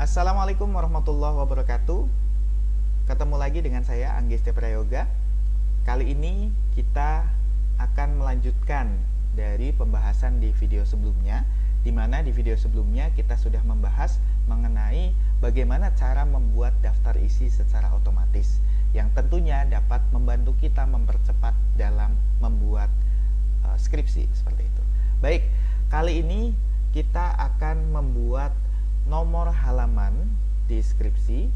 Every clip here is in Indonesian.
Assalamualaikum warahmatullahi wabarakatuh. Ketemu lagi dengan saya Anggi Prayoga. Kali ini kita akan melanjutkan dari pembahasan di video sebelumnya, di mana di video sebelumnya kita sudah membahas mengenai bagaimana cara membuat daftar isi secara otomatis yang tentunya dapat membantu kita mempercepat dalam membuat skripsi seperti itu. Baik, kali ini kita akan membuat nomor halaman di skripsi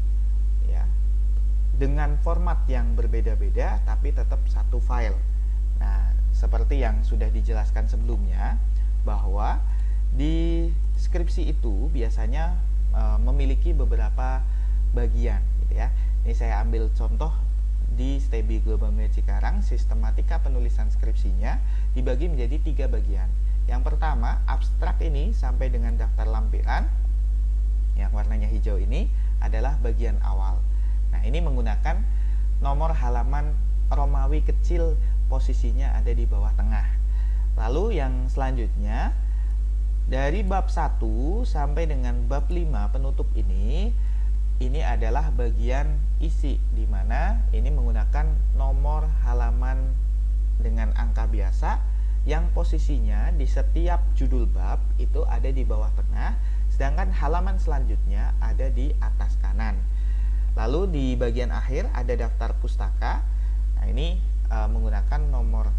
ya, dengan format yang berbeda-beda tapi tetap satu file. Nah, seperti yang sudah dijelaskan sebelumnya bahwa di skripsi itu biasanya memiliki beberapa bagian gitu ya. Ini saya ambil contoh di STEBI Global Media Cikarang, sistematika penulisan skripsinya dibagi menjadi 3 bagian. Yang pertama, abstrak ini sampai dengan daftar lampiran yang warnanya hijau ini adalah bagian awal. Nah, ini menggunakan nomor halaman Romawi kecil, posisinya ada di bawah tengah. Lalu yang selanjutnya dari bab 1 sampai dengan bab 5 penutup ini adalah bagian isi, di mana ini menggunakan nomor halaman dengan angka biasa yang posisinya di setiap judul bab itu ada di bawah tengah, sedangkan halaman selanjutnya ada di atas kanan. Lalu di bagian akhir ada daftar pustaka. Nah, ini menggunakan nomor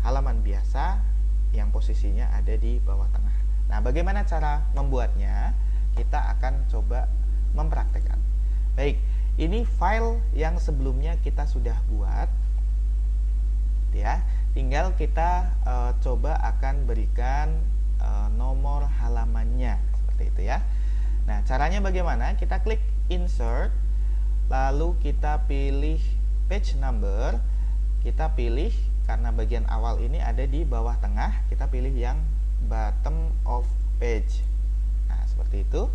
halaman biasa yang posisinya ada di bawah tengah. Nah, bagaimana cara membuatnya? Kita akan coba mempraktekkan. Baik, ini file yang sebelumnya kita sudah buat ya. Tinggal kita coba akan berikan nomor halamannya seperti itu ya. Nah, caranya bagaimana? Kita klik insert, lalu kita pilih page number. Kita pilih, karena bagian awal ini ada di bawah tengah, kita pilih yang bottom of page. Nah, seperti itu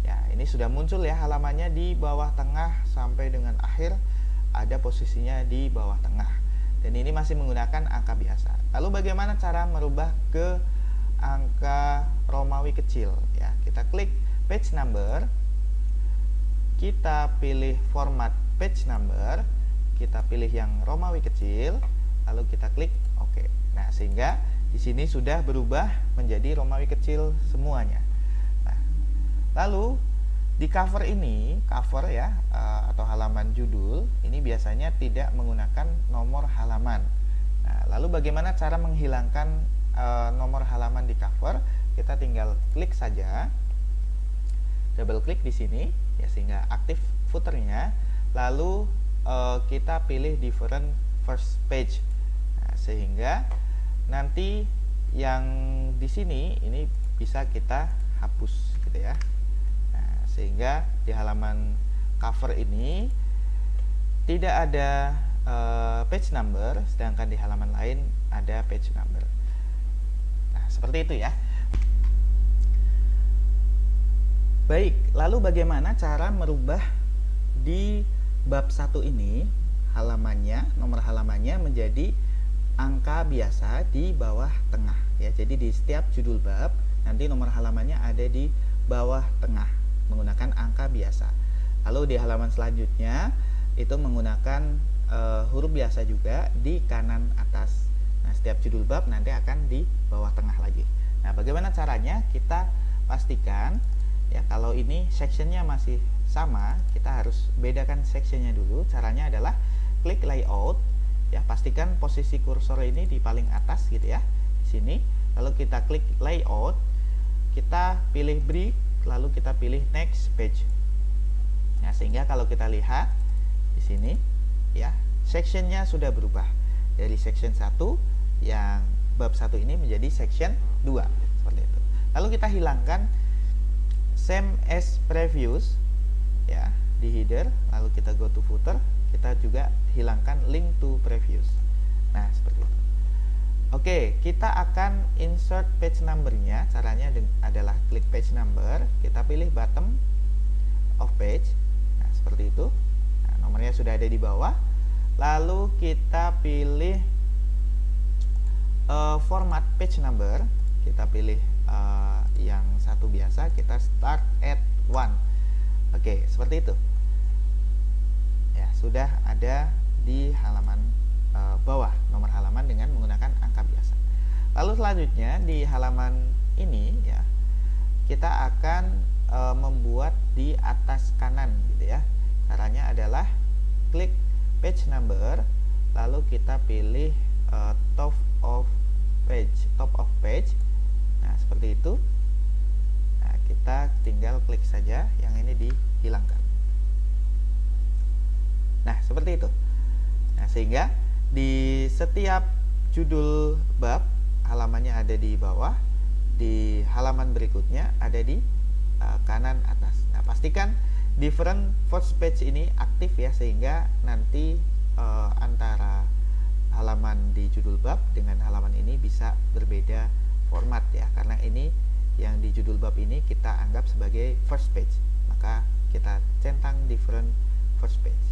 ya. Ini sudah muncul ya halamannya di bawah tengah sampai dengan akhir ada posisinya di bawah tengah, dan ini masih menggunakan angka biasa. Lalu bagaimana cara merubah ke angka Romawi kecil ya? Kita klik page number, kita pilih format page number, kita pilih yang Romawi kecil, lalu kita klik OK. Nah, sehingga di sini sudah berubah menjadi Romawi kecil semuanya. Nah, lalu di cover ini, cover ya atau halaman judul ini biasanya tidak menggunakan nomor halaman. Nah, lalu bagaimana cara menghilangkan nomor halaman di cover? Kita tinggal klik saja, double klik di sini ya, sehingga aktif footernya. Lalu kita pilih different first page. Nah, sehingga nanti yang di sini ini bisa kita hapus gitu ya. Nah, sehingga di halaman cover ini tidak ada page number, sedangkan di halaman lain ada page number. Nah, seperti itu ya. Baik, lalu bagaimana cara merubah di bab 1 ini halamannya, nomor halamannya menjadi angka biasa di bawah tengah ya. Jadi di setiap judul bab nanti nomor halamannya ada di bawah tengah menggunakan angka biasa. Lalu di halaman selanjutnya itu menggunakan huruf biasa juga di kanan atas. Nah, setiap judul bab nanti akan di bawah tengah lagi. Nah, bagaimana caranya? Kita pastikan ya, kalau ini sectionnya masih sama, kita harus bedakan sectionnya dulu. Caranya adalah klik layout ya, pastikan posisi kursor ini di paling atas gitu ya, di sini. Lalu kita klik layout, kita pilih break, lalu kita pilih next page. Nah, sehingga kalau kita lihat di sini ya, sectionnya sudah berubah dari section 1 yang bab 1 ini menjadi section 2 seperti itu. Lalu kita hilangkan same as previous ya di header, lalu kita go to footer, kita juga hilangkan link to previous. Nah, seperti itu. Oke, kita akan insert page number-nya. Caranya adalah klik page number, kita pilih bottom of page. Nah, seperti itu. Nah, nomornya sudah ada di bawah. Lalu kita pilih format page number, kita pilih yang satu biasa, kita start at 1. Oke, seperti itu. Ya, sudah ada di halaman bawah, nomor halaman dengan menggunakan angka biasa. Lalu selanjutnya di halaman ini ya, kita akan membuat di atas kanan gitu ya. Caranya adalah klik page number, lalu kita pilih top of page. Nah, seperti itu. Nah, kita tinggal klik saja yang ini dihilangkan. Nah, seperti itu. Nah, sehingga di setiap judul bab halamannya ada di bawah, di halaman berikutnya ada di kanan atas. Nah, pastikan different first page ini aktif ya, sehingga nanti antara halaman di judul bab dengan halaman ini bisa berbeda format ya, karena ini yang di judul bab ini kita anggap sebagai first page, maka kita centang different first page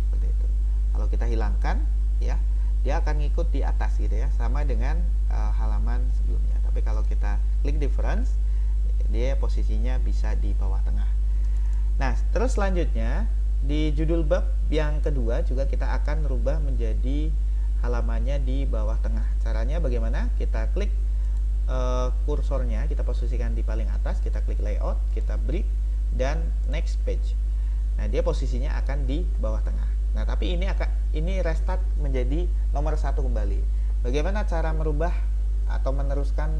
seperti itu. Kalau kita hilangkan ya, dia akan ngikut di atas gitu ya, sama dengan halaman sebelumnya. Tapi kalau kita klik difference, dia posisinya bisa di bawah tengah. Nah, terus selanjutnya di judul bab yang kedua juga kita akan merubah menjadi halamannya di bawah tengah. Caranya bagaimana? Kita klik kursornya, kita posisikan di paling atas, kita klik layout, kita break dan next page. Nah, dia posisinya akan di bawah tengah. Nah, tapi ini restart menjadi nomor 1 kembali. Bagaimana cara merubah atau meneruskan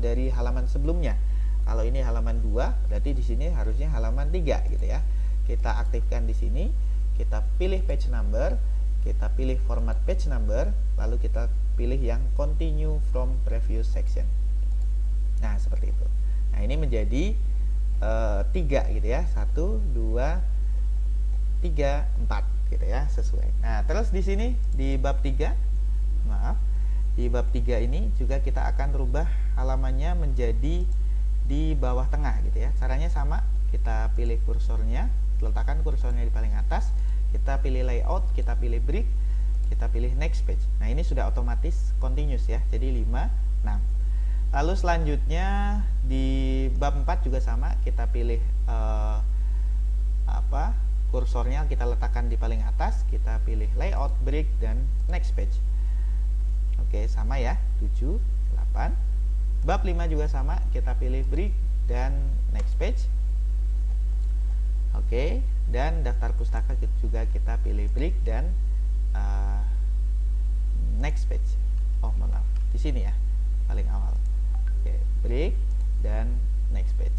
dari halaman sebelumnya? Kalau ini halaman 2, berarti di sini harusnya halaman 3 gitu ya. Kita aktifkan di sini, kita pilih page number, kita pilih format page number, lalu kita pilih yang continue from previous section. Nah, seperti itu. Nah, ini menjadi 3 gitu ya. 1, 2, 3, 4 gitu ya, sesuai. Nah, terus di sini di bab 3, di bab 3 ini juga kita akan rubah halamannya menjadi di bawah tengah gitu ya. Caranya sama, kita pilih kursornya, letakkan kursornya di paling atas, kita pilih layout, kita pilih break, kita pilih next page. Nah, ini sudah otomatis continuous ya, jadi 5, 6. Lalu selanjutnya di bab 4 juga sama, kita pilih kursornya kita letakkan di paling atas, kita pilih layout, break, dan next page. Oke, sama ya, 7, 8. Bab 5 juga sama, kita pilih break dan next page. Oke, dan daftar pustaka juga kita pilih break dan next page. Oh, maaf, di sini ya, paling awal. Oke, break dan next page.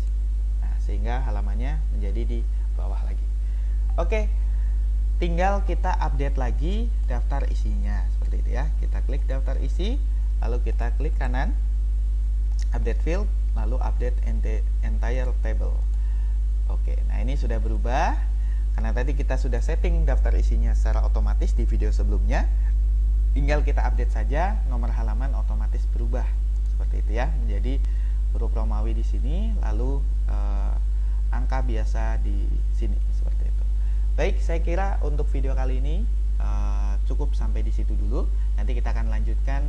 Nah, sehingga halamannya menjadi di bawah lagi. Oke, tinggal kita update lagi daftar isinya seperti itu ya. Kita klik daftar isi, lalu kita klik kanan, update field, lalu update entire table. Oke, nah ini sudah berubah karena tadi kita sudah setting daftar isinya secara otomatis di video sebelumnya. Tinggal kita update saja, nomor halaman otomatis berubah seperti itu ya, menjadi huruf Romawi di sini, lalu angka biasa di sini seperti itu. Baik, saya kira untuk video kali ini cukup sampai di situ dulu. Nanti kita akan lanjutkan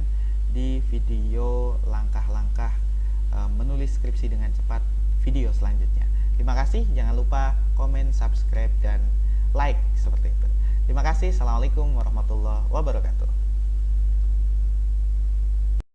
di video langkah-langkah menulis skripsi dengan cepat video selanjutnya. Terima kasih, jangan lupa komen, subscribe, dan like seperti itu. Terima kasih. Assalamualaikum warahmatullahi wabarakatuh.